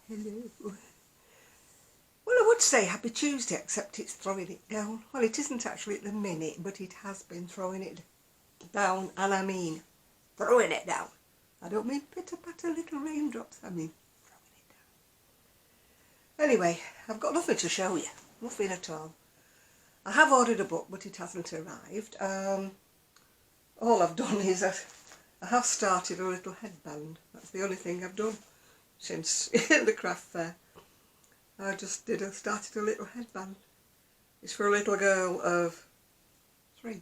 Hello. Well, I would say happy Tuesday, except it's throwing it down. Well, it isn't actually at the minute, but it has been throwing it down, and I mean throwing it down. I don't mean pitter-patter little raindrops, I mean throwing it down. Anyway, I've got nothing to show you, nothing at all. I have ordered a book, but it hasn't arrived. All I've done is I have started a little headband. That's the only thing I've done since the craft fair. I just started a little headband. It's for a little girl of 3.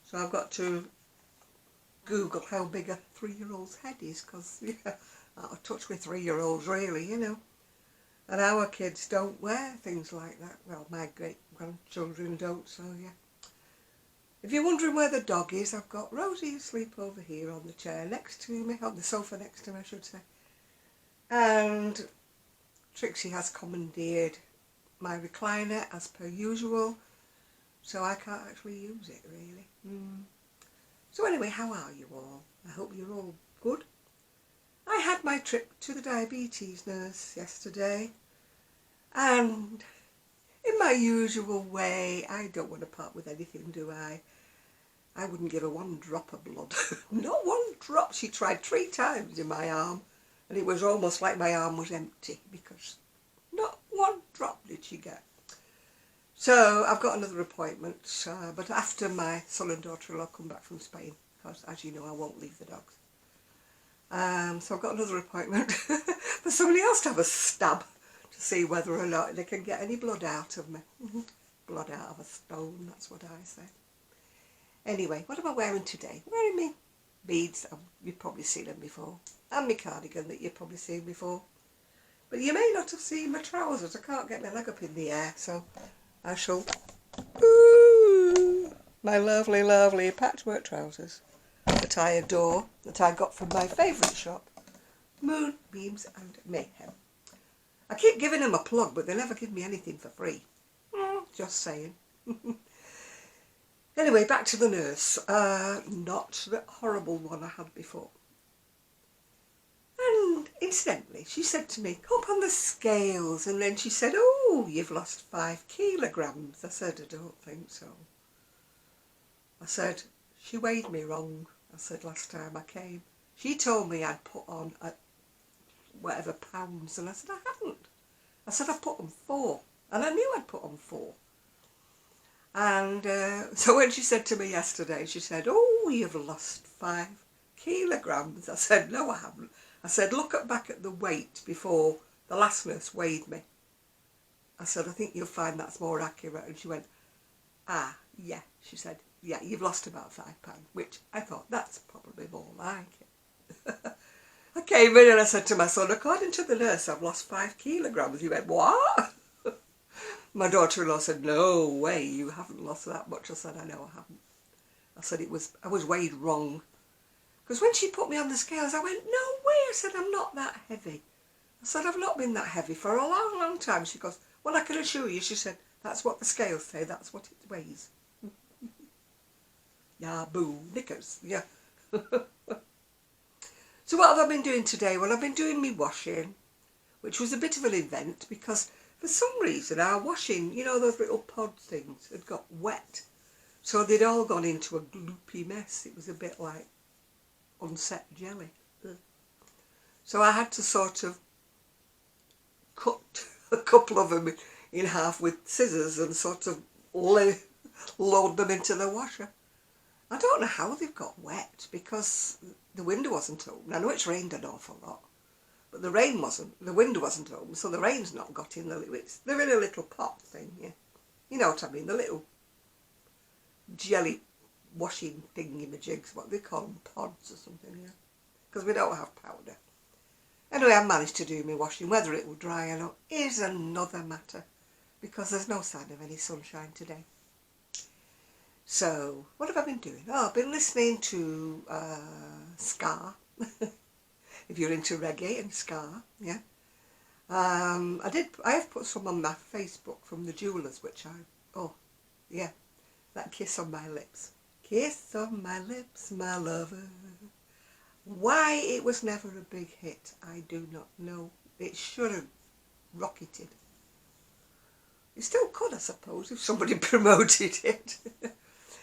So I've got to Google how big a 3-year-old's head is, because out of touch with 3-year-olds really, you know. And our kids don't wear things like that. Well, my great-grandchildren don't, so yeah. If you're wondering where the dog is, I've got Rosie asleep over here on the chair next to me, on the sofa next to me, I should say. And Trixie has commandeered my recliner as per usual, so I can't actually use it really. So anyway, how are you all? I hope you're all good. I had my trip to the diabetes nurse yesterday, and in my usual way, I don't want to part with anything, do I? I wouldn't give her 1 drop of blood. Not 1 drop. She tried 3 times in my arm, and it was almost like my arm was empty, because not 1 drop did she get. So I've got another appointment, but after my son and daughter-in-law come back from Spain, because as you know I won't leave the dogs. So I've got another appointment for somebody else to have a stab to see whether or not they can get any blood out of me. Blood out of a stone, that's what I say. Anyway, what am I wearing today? I'm wearing me beads, you've probably seen them before, and my cardigan that you've probably seen before. But you may not have seen my trousers. I can't get my leg up in the air, so I shall... Ooh, my lovely, lovely patchwork trousers that I adore, that I got from my favourite shop, Moonbeams and Mayhem. I keep giving them a plug, but they never give me anything for free. Just saying. Anyway, back to the nurse. Not the horrible one I had before. And incidentally, she said to me, "Go up on the scales," and then she said, "Oh, you've lost 5 kilograms." I said, "I don't think so." I said, "She weighed me wrong." I said, "Last time I came, she told me I'd put on whatever pounds," and I said, "I haven't." I said, "I put on 4, and I knew I'd put on 4. And so when she said to me yesterday, she said, "Oh, you've lost 5 kilograms." I said, "No, I haven't." I said, "Look back at the weight before the last nurse weighed me." I said, "I think you'll find that's more accurate." And she went, "Ah, yeah." She said, "Yeah, you've lost about 5 pounds," which I thought, that's probably more like it. I came in and I said to my son, "According to the nurse, I've lost 5 kilograms. He went, "What?" My daughter-in-law said, "No way, you haven't lost that much." I said, "I know I haven't." I said, I was weighed wrong. Because when she put me on the scales, I went, "No way." I said, "I'm not that heavy." I said, "I've not been that heavy for a long, long time." She goes, "Well, I can assure you," she said, "that's what the scales say, that's what it weighs." Yeah, boo, knickers, yeah. So what have I been doing today? Well, I've been doing me washing, which was a bit of an event because for some reason our washing, you know, those little pod things had got wet. So they'd all gone into a gloopy mess. It was a bit like unset jelly. So I had to sort of cut a couple of them in half with scissors and sort of load them into the washer. I don't know how they've got wet because the window wasn't open. I know it's rained an awful lot, but the window wasn't open, so the rain's not got in they're in a little pot thing, yeah. You know what I mean, the little jelly washing thingy-majigs, what they call them, pods or something, yeah. Because we don't have powder. Anyway, I managed to do my washing. Whether it will dry or not is another matter, because there's no sign of any sunshine today. So, what have I been doing? Oh, I've been listening to ska, if you're into reggae and ska, yeah. I have put some on my Facebook from the Jewelers, which yeah, that Kiss on My Lips. Kiss on my lips, my lover. Why it was never a big hit, I do not know. It should have rocketed. It still could, I suppose, if somebody promoted it.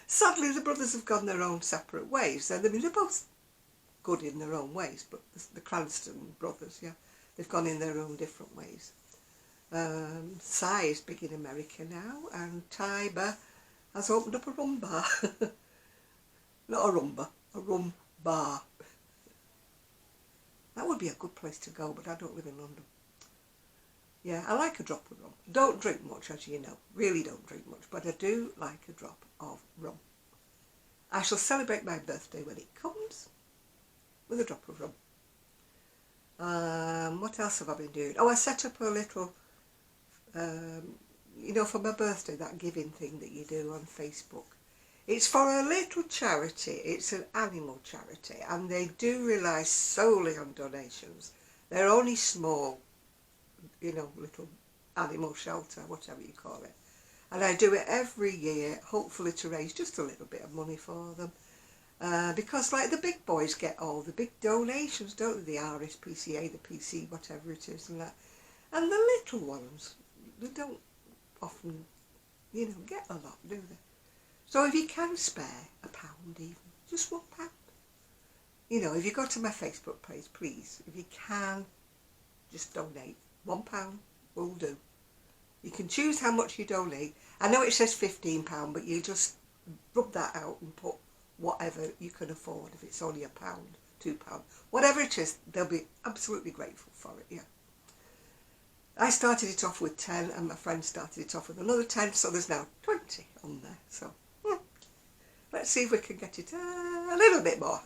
Sadly, the brothers have gone their own separate ways. They're both good in their own ways, but the Cranston brothers, yeah, they've gone in their own different ways. Cy is big in America now, and Tiber has opened up a rum bar. Not a rum bar, a rum bar. That would be a good place to go, but I don't live in London. Yeah, I like a drop of rum. Don't drink much, as you know. Really don't drink much, but I do like a drop of rum. I shall celebrate my birthday when it comes with a drop of rum. What else have I been doing? Oh, I set up a little, you know, for my birthday, that giving thing that you do on Facebook. It's for a little charity. It's an animal charity, and they do rely solely on donations. They're only small, you know, little animal shelter, whatever you call it. And I do it every year, hopefully to raise just a little bit of money for them. Because like the big boys get all the big donations, don't they? The RSPCA, the PC, whatever it is, and that. And the little ones, they don't often, you know, get a lot, do they? So if you can spare £1 even, just £1. You know, if you go to my Facebook page, please, if you can, just donate. £1 will do. You can choose how much you donate. I know it says £15, but you just rub that out and put whatever you can afford. If it's only £1, £2, whatever it is, they'll be absolutely grateful for it, yeah. I started it off with 10 and my friend started it off with another 10, so there's now 20 on there. So let's see if we can get it a little bit more.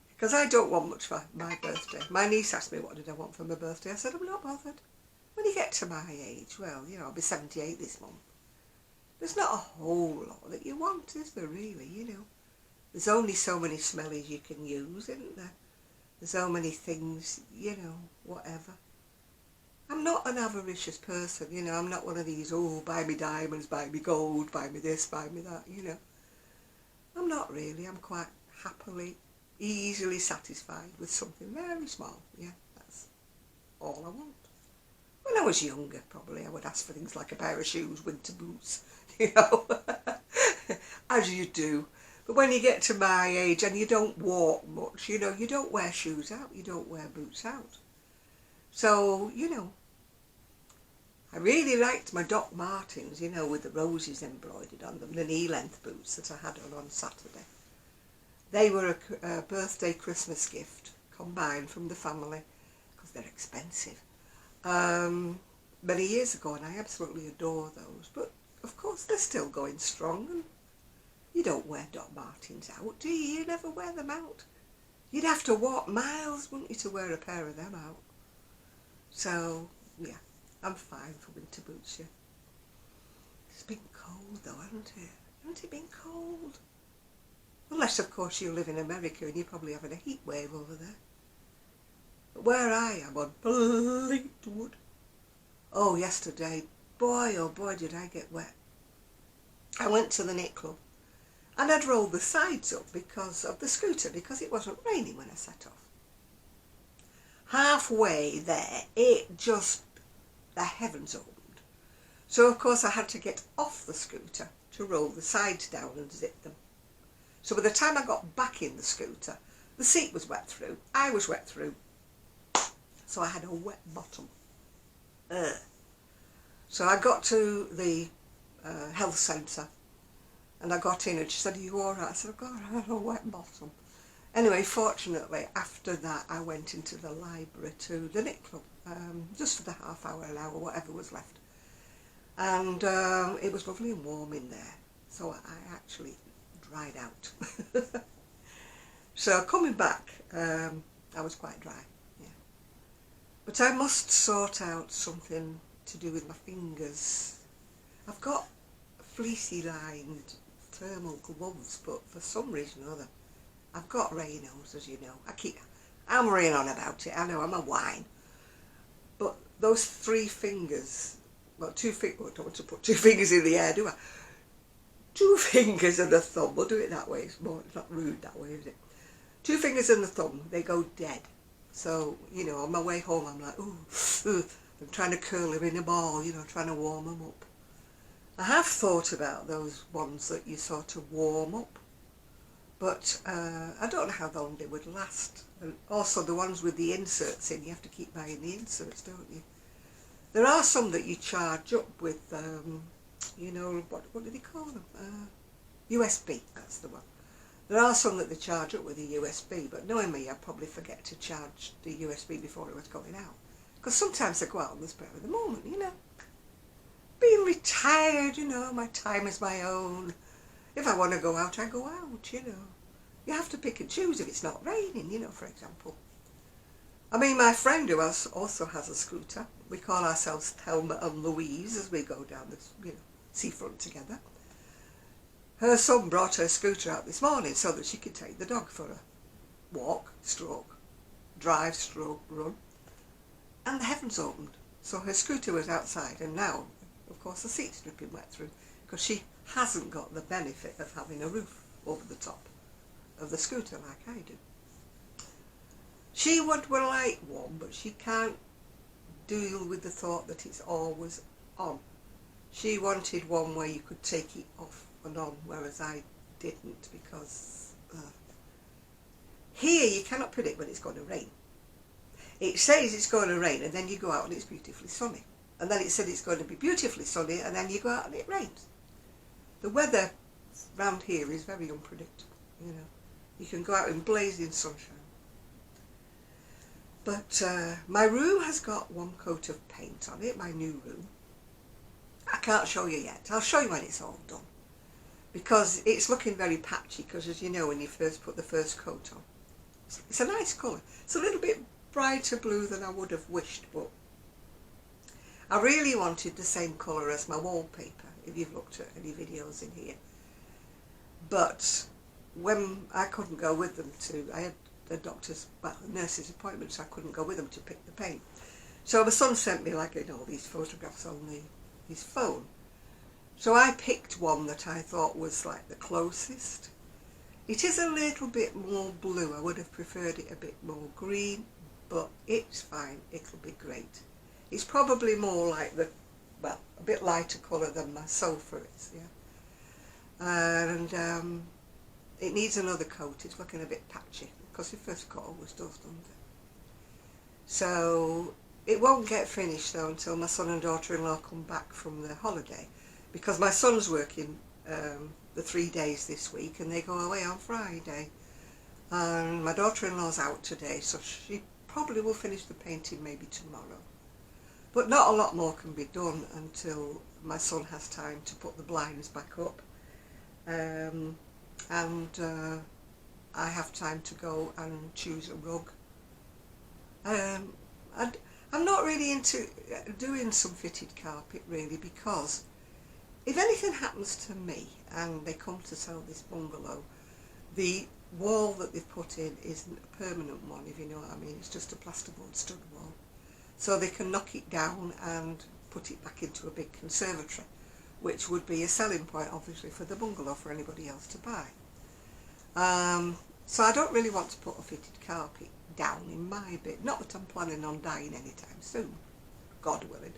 Because I don't want much for my birthday. My niece asked me what did I want for my birthday. I said, I'm not bothered. When you get to my age, well, you know, I'll be 78 this month. There's not a whole lot that you want, is there really, you know? There's only so many smellies you can use, isn't there? There's so many things, you know, whatever. I'm not an avaricious person, you know. I'm not one of these, oh, buy me diamonds, buy me gold, buy me this, buy me that, you know. I'm not really. I'm quite happily, easily satisfied with something very small. Yeah, that's all I want. When I was younger, probably, I would ask for things like a pair of shoes, winter boots, you know, as you do. But when you get to my age and you don't walk much, you know, you don't wear shoes out, you don't wear boots out. So, you know, I really liked my Doc Martens, you know, with the roses embroidered on them, the knee-length boots that I had on Saturday. They were a birthday Christmas gift combined from the family, because they're expensive, many years ago, and I absolutely adore those. But, of course, they're still going strong, and you don't wear Doc Martens out, do you? You never wear them out. You'd have to walk miles, wouldn't you, to wear a pair of them out? So, yeah, I'm fine for winter boots, yeah. It's been cold though, hasn't it? Hasn't it been cold? Unless, of course, you live in America and you're probably having a heat wave over there. But where I am, on Fleetwood, oh, yesterday, boy, oh boy, did I get wet. I went to the knit club and I'd rolled the sides up because of the scooter, because it wasn't raining when I set off. Halfway there, the heavens opened. So, of course, I had to get off the scooter to roll the sides down and zip them. So by the time I got back in the scooter, the seat was wet through, I was wet through, so I had a wet bottom. So I got to the health centre and I got in and she said, are you alright? I said, God, I had a wet bottom. Anyway, fortunately, after that, I went into the library to the knit club, just for the half hour, an hour, whatever was left. And it was lovely and warm in there, so I actually dried out. So coming back, I was quite dry, yeah. But I must sort out something to do with my fingers. I've got fleecy lined thermal gloves, but for some reason or other, I've got Raynos, as you know. I keep hammering on about it. I know I'm a whine. But those 3 fingers, well, 2 fingers, I don't want to put 2 fingers in the air, do I? 2 fingers and a thumb. We'll do it that way. It's not rude that way, is it? 2 fingers and a thumb, they go dead. So, you know, on my way home I'm like, ooh, I'm trying to curl him in a ball, you know, trying to warm him up. I have thought about those ones that you sort of warm up, but I don't know how long they would last. And also the ones with the inserts in, you have to keep buying the inserts, don't you? There are some that you charge up with, you know, what do they call them? USB, that's the one. There are some that they charge up with a USB, but knowing me, I'd probably forget to charge the USB before it was going out. Because sometimes I go out on the spur of the moment, you know. Being retired, you know, my time is my own. If I want to go out, I go out, you know. You have to pick and choose if it's not raining, you know, for example. I mean, my friend who also has a scooter, we call ourselves Thelma and Louise as we go down the, you know, seafront together. Her son brought her scooter out this morning so that she could take the dog for a walk, stroke, drive, stroke, run. And the heavens opened. So her scooter was outside, and now, of course, the seat's dripping wet through because she hasn't got the benefit of having a roof over the top of the scooter like I do. She would like one, but she can't deal with the thought that it's always on. She wanted one where you could take it off and on, whereas I didn't, because here you cannot predict when it's going to rain. It says it's going to rain and then you go out and it's beautifully sunny. And then it said it's going to be beautifully sunny and then you go out and it rains. The weather round here is very unpredictable, you know. You can go out in blazing sunshine. But my room has got one coat of paint on it, my new room. I can't show you yet. I'll show you when it's all done. Because it's looking very patchy, because as you know, when you first put the first coat on, it's a nice colour. It's a little bit brighter blue than I would have wished, but I really wanted the same colour as my wallpaper, if you've looked at any videos in here. But when I couldn't go with them I had the nurse's appointment, so I couldn't go with them to pick the paint. So my son sent me, like, you know, these photographs on his phone. So I picked one that I thought was like the closest. It is a little bit more blue. I would have preferred it a bit more green, but it's fine. It'll be great. It's probably more like a bit lighter colour than my sofa is, yeah. And it needs another coat. It's looking a bit patchy, because the first coat always does, doesn't it? So it won't get finished though until my son and daughter-in-law come back from their holiday, because my son's working the 3 days this week and they go away on Friday. And my daughter-in-law's out today, so she probably will finish the painting maybe tomorrow. But not a lot more can be done until my son has time to put the blinds back up. And I have time to go and choose a rug. I'm not really into doing some fitted carpet really, because if anything happens to me and they come to sell this bungalow, the wall that they've put in isn't a permanent one, if you know what I mean. It's just a plasterboard stud wall. So they can knock it down and put it back into a big conservatory, which would be a selling point obviously for the bungalow for anybody else to buy. So I don't really want to put a fitted carpet down in my bit. Not that I'm planning on dying anytime soon, God willing,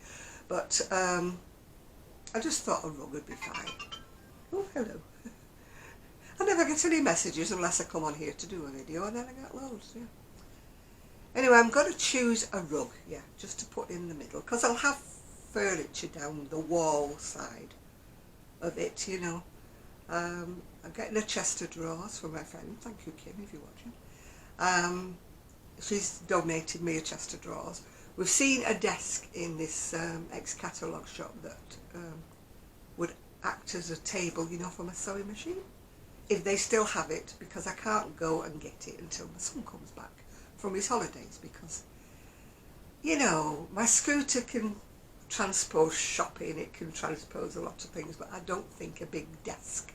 but I just thought a rug would be fine. Oh, hello. I never get any messages unless I come on here to do a video, and then I get loads, yeah. Anyway, I'm going to choose a rug, yeah, just to put in the middle, because I'll have furniture down the wall side of it, you know. I'm getting a chest of drawers for my friend. Thank you, Kim, if you're watching. She's donated me a chest of drawers. We've seen a desk in this ex-catalogue shop that would act as a table, you know, for my sewing machine, if they still have it, because I can't go and get it until my son comes back from his holidays, because, you know, my scooter can transpose shopping, it can transpose a lot of things, but I don't think a big desk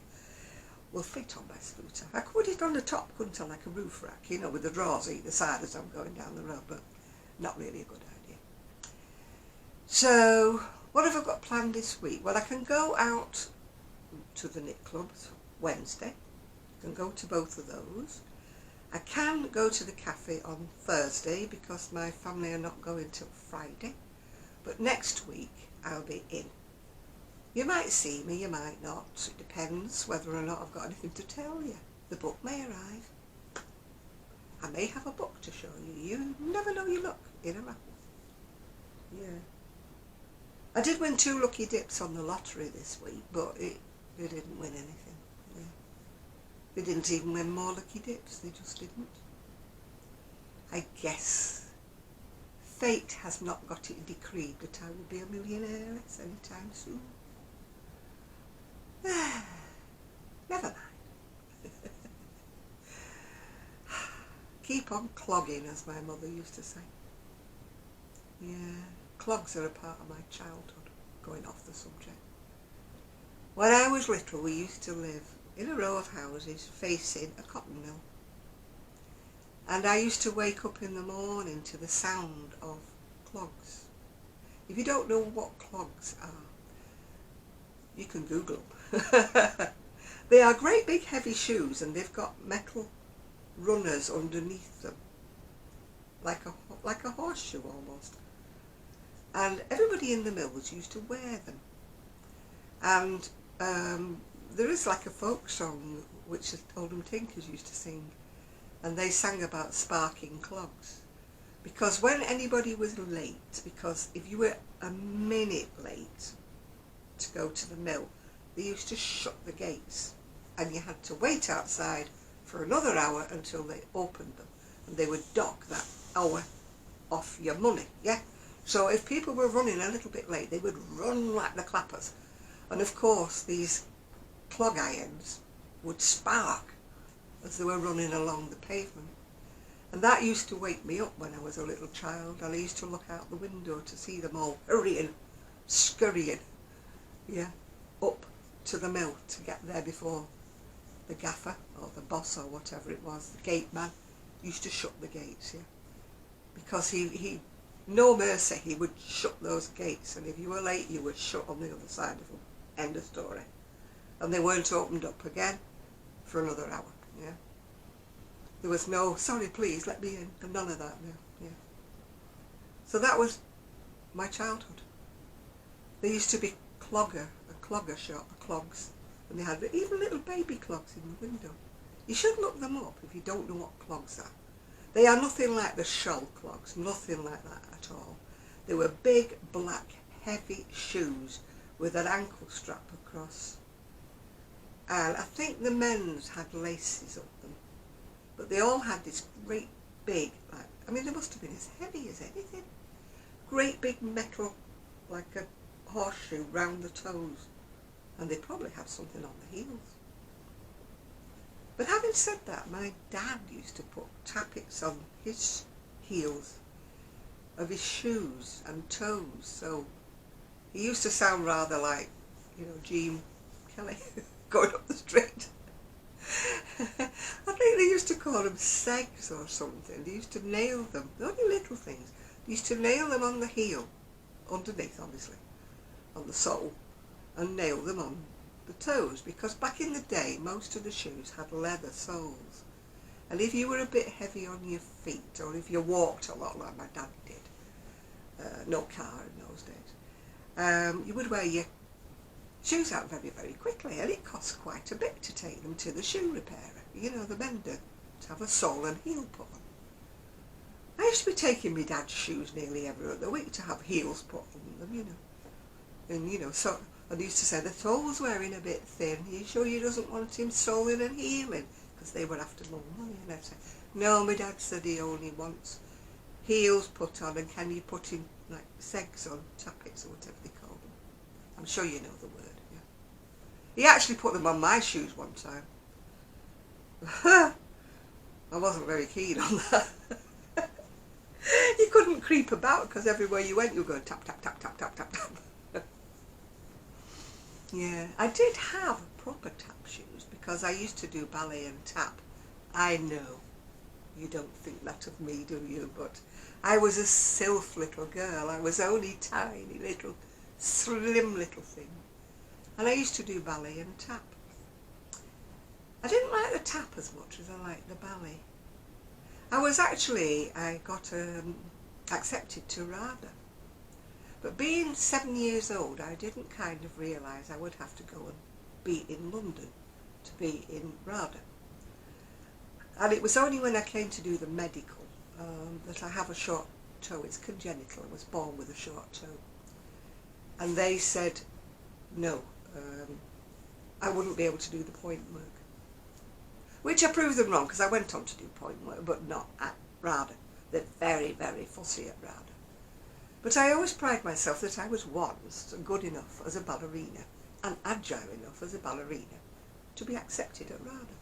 will fit on my scooter. I could put it on the top, couldn't I, like a roof rack, you know, with the drawers either side as I'm going down the road, but not really a good idea. So what have I got planned this week? Well, I can go out to the knit clubs Wednesday. I can go to both of those. I can go to the cafe on Thursday because my family are not going till Friday, but next week I'll be in. You might see me, you might not. It depends whether or not I've got anything to tell you. The book may arrive. I may have a book to show you. You never know your luck in a raffle. Yeah. I did win 2 lucky dips on the lottery this week, but they didn't win anything. Yeah. They didn't even win more lucky dips. They just didn't. I guess fate has not got it decreed that I will be a millionaire anytime soon. Never mind. Keep on clogging, as my mother used to say. Yeah, clogs are a part of my childhood, going off the subject. When I was little, we used to live in a row of houses facing a cotton mill. And I used to wake up in the morning to the sound of clogs. If you don't know what clogs are, you can Google them. They are great big heavy shoes, and they've got metal runners underneath them, like a horseshoe almost. And everybody in the mills used to wear them. And there is like a folk song which the Oldham Tinkers used to sing, and they sang about sparking clogs. Because when anybody was late, because if you were a minute late to go to the mill, they used to shut the gates, and you had to wait outside for another hour until they opened them, and they would dock that hour off your money, yeah? So if people were running a little bit late, they would run like the clappers. And of course these clog irons would spark as they were running along the pavement. And that used to wake me up when I was a little child, and I used to look out the window to see them all hurrying, scurrying, yeah, up to the mill to get there before the gaffer or the boss or whatever it was, the gate man, used to shut the gates, yeah. Because he no mercy, he would shut those gates, and if you were late you were shut on the other side of them. End of story. And they weren't opened up again for another hour, yeah. There was no, sorry please let me in, and none of that, no, yeah. So that was my childhood. There used to be a clogger shop, clogs, and they had even little baby clogs in the window. You should look them up if you don't know what clogs are. They are nothing like the shell clogs, nothing like that at all. They were big, black, heavy shoes with an ankle strap across. And I think the men's had laces up them. But they all had this great big, like, I mean, they must have been as heavy as anything. Great big metal, like a horseshoe round the toes. And they probably had something on the heels. But having said that, my dad used to put tappets on his heels of his shoes and toes, so he used to sound rather like, you know, Gene Kelly going up the street. I think they used to call them segs or something. They used to nail them, only little things. They used to nail them on the heel, underneath obviously, on the sole, and nail them on the toes, because back in the day most of the shoes had leather soles, and if you were a bit heavy on your feet, or if you walked a lot like my dad did, no car in those days, you would wear your shoes out very, very quickly, and it cost quite a bit to take them to the shoe repairer, you know, the mender, to have a sole and heel put on. I used to be taking my dad's shoes nearly every other week to have heels put on them, you know, and you know, so I used to say, the sole's wearing a bit thin, are you sure you doesn't want him soling and heeling? Because they were after more money, and I'd say, no, my dad said he only wants heels put on, and can you put in like segs on, tappets or whatever they call them. I'm sure you know the word, yeah. He actually put them on my shoes one time. I wasn't very keen on that. You couldn't creep about because everywhere you went you were going tap, tap, tap, tap, tap, tap, tap. Yeah, I did have proper tap shoes because I used to do ballet and tap. I know, you don't think that of me, do you? But I was a sylph little girl. I was only tiny little, slim little thing. And I used to do ballet and tap. I didn't like the tap as much as I liked the ballet. I got accepted to RADA. But being 7 years old, I didn't kind of realise I would have to go and be in London to be in RADA. And it was only when I came to do the medical that I have a short toe. It's congenital. I was born with a short toe. And they said, no, I wouldn't be able to do the point work. Which I proved them wrong, because I went on to do point work, but not at RADA. They're very, very fussy at RADA. But I always pride myself that I was once good enough as a ballerina and agile enough as a ballerina to be accepted at RADA.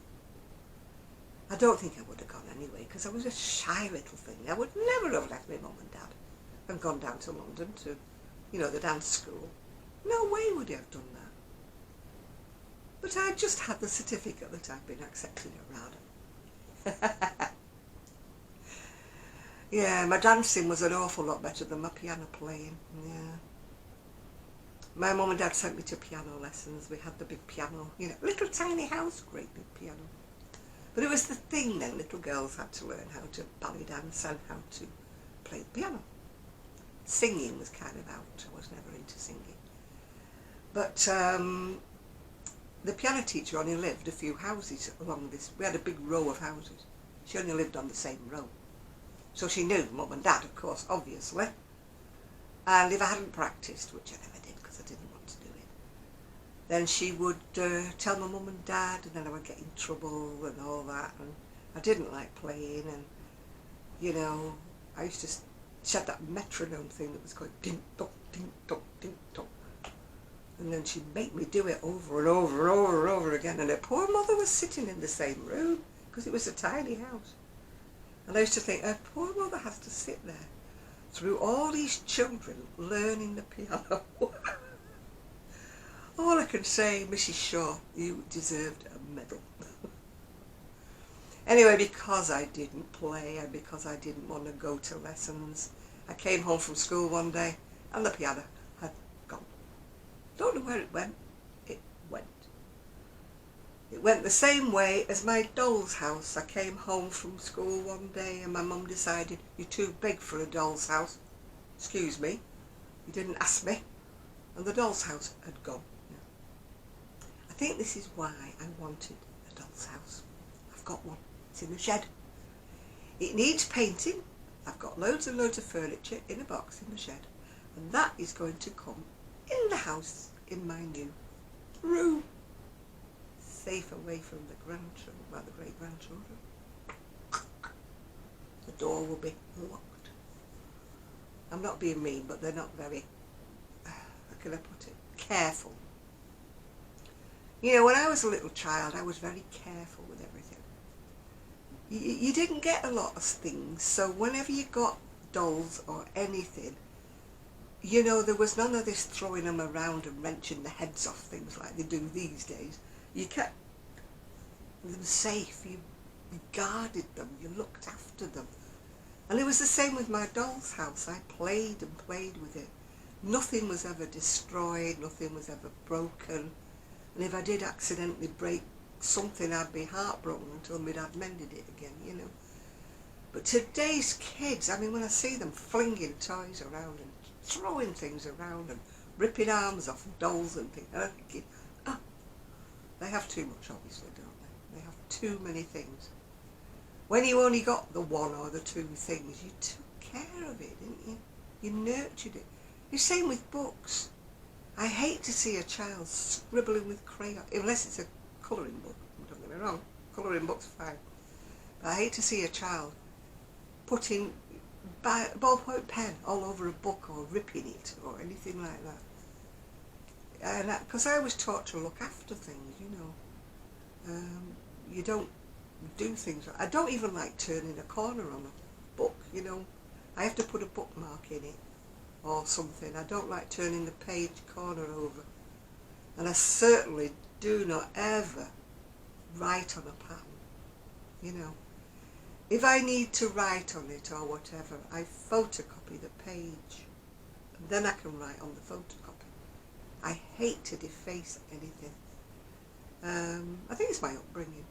I don't think I would have gone anyway, because I was a shy little thing. I would never have left my mum and dad and gone down to London to, the dance school. No way would I have done that. But I just had the certificate that I'd been accepted at RADA. Yeah, my dancing was an awful lot better than my piano playing, yeah. My mum and dad sent me to piano lessons. We had the big piano, little tiny house, great big piano. But it was the thing then, little girls had to learn how to ballet dance and how to play the piano. Singing was kind of out. I was never into singing. But the piano teacher only lived a few houses along this. We had a big row of houses. She only lived on the same row. So she knew mum and dad, of course, obviously. And if I hadn't practised, which I never did because I didn't want to do it, then she would tell my mum and dad, and then I would get in trouble and all that. And I didn't like playing, and, I used to... She had that metronome thing that was going ding-dong, ding-dong, ding-dong. And then she'd make me do it over and over and over and over again. And her poor mother was sitting in the same room, because it was a tiny house. And I used to think, her poor mother has to sit there through all these children learning the piano. All I can say, Mrs. Shaw, you deserved a medal. Anyway, because I didn't play and because I didn't want to go to lessons, I came home from school one day and the piano had gone. Don't know where it went. It went. It went the same way as my doll's house. I came home from school one day and my mum decided, you're too big for a doll's house. Excuse me, you didn't ask me. And the doll's house had gone. I think this is why I wanted a doll's house. I've got one. It's in the shed. It needs painting. I've got loads and loads of furniture in a box in the shed. And that is going to come in the house in my new room. Safe away from the grandchildren, the great-grandchildren. The door will be locked. I'm not being mean, but they're not very, how can I put it, careful. When I was a little child, I was very careful with everything. You didn't get a lot of things, so whenever you got dolls or anything, there was none of this throwing them around and wrenching the heads off things like they do these days. You kept them safe, you guarded them, you looked after them. And it was the same with my doll's house. I played and played with it. Nothing was ever destroyed, nothing was ever broken. And if I did accidentally break something, I'd be heartbroken until my dad mended it again, But today's kids, when I see them flinging toys around and throwing things around and ripping arms off dolls and things, and I'm thinking, they have too much, obviously, don't they? They have too many things. When you only got the one or the two things, you took care of it, didn't you? You nurtured it. The same with books. I hate to see a child scribbling with crayon, unless it's a colouring book. Don't get me wrong, colouring book's fine. But I hate to see a child putting a ballpoint pen all over a book or ripping it or anything like that. And because I was taught to look after things, you don't do things. I don't even like turning a corner on a book, I have to put a bookmark in it or something. I don't like turning the page corner over. And I certainly do not ever write on a pattern, If I need to write on it or whatever, I photocopy the page. And then I can write on the photocopy. I hate to deface anything. I think it's my upbringing.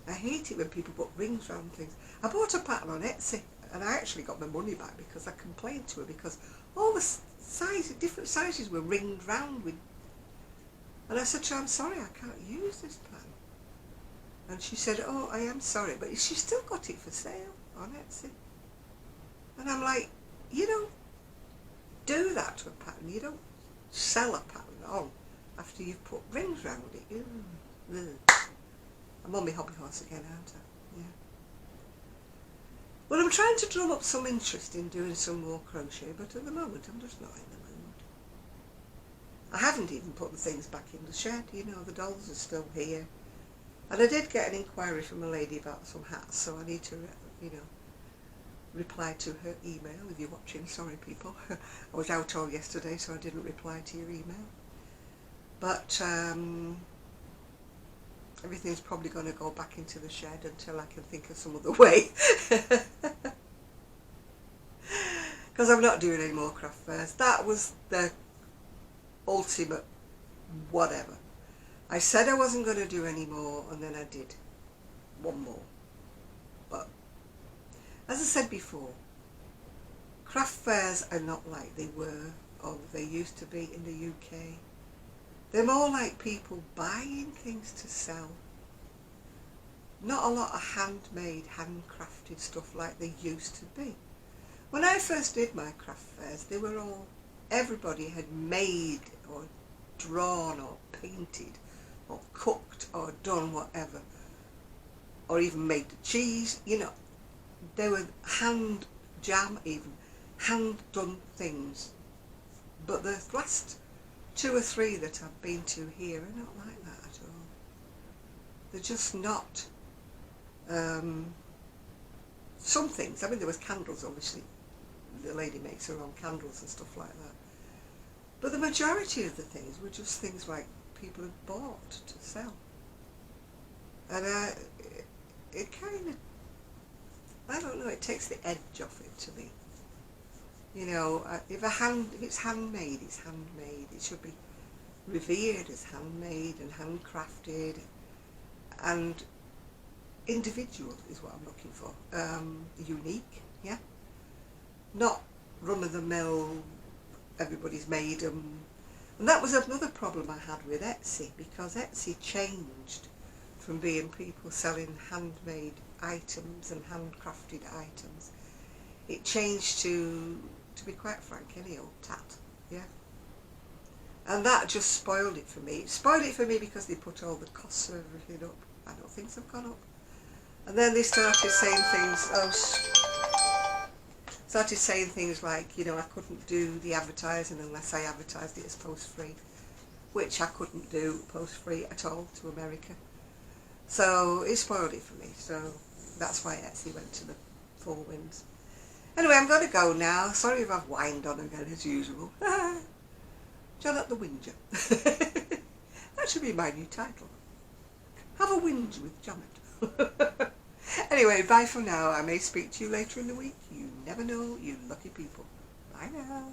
I hate it when people put rings around things. I bought a pattern on Etsy and I actually got my money back because I complained to her because all the different sizes were ringed round with. And I said to her, I'm sorry, I can't use this pattern. And she said, oh, I am sorry, but she still got it for sale on Etsy. And I'm like, you don't do that to a pattern. You don't sell a pattern on after you've put rings round it. I'm on my hobby horse again, aren't I? Yeah. Well, I'm trying to drum up some interest in doing some more crochet, but at the moment I'm just not in the mood. I haven't even put the things back in the shed, you know, the dolls are still here. And I did get an inquiry from a lady about some hats, so I need to, you know, reply to her email. If you're watching, sorry people. I was out all yesterday, so I didn't reply to your email. But everything's probably going to go back into the shed until I can think of some other way. Because I'm not doing any more craft fairs. That was the ultimate whatever. I said I wasn't going to do any more, and then I did one more. But as I said before, craft fairs are not like they were or they used to be in the UK. They're more like people buying things to sell. Not a lot of handmade, handcrafted stuff like they used to be. When I first did my craft fairs, they were all, everybody had made or drawn or painted or cooked or done whatever, or even made the cheese, you know. They were hand jam, even hand done things. But the last 2 or 3 that I've been to here are not like that at all. They're just not. Some things, I mean, there was candles, obviously. The lady makes her own candles and stuff like that. But the majority of the things were just things like people had bought to sell. And it kind of, I don't know, it takes the edge off it to me. You know, if it's handmade, it's handmade. It should be revered as handmade and handcrafted and individual is what I'm looking for. Unique, yeah? Not run-of-the-mill, everybody's made them. And that was another problem I had with Etsy, because Etsy changed from being people selling handmade items and handcrafted items. It changed to be quite frank, any old tat, yeah? And that just spoiled it for me. It spoiled it for me because they put all the costs of everything up. I know things have gone up. And then they started saying things, like, you know, I couldn't do the advertising unless I advertised it as post-free, which I couldn't do post-free at all to America. So it spoiled it for me. So that's why Etsy went to the 4 winds. Anyway, I'm going to go now. Sorry if I've whined on again as usual. Janet the Whinger. That should be my new title. Have a whinge with Janet. Anyway, bye for now. I may speak to you later in the week. You never know, you lucky people. Bye now.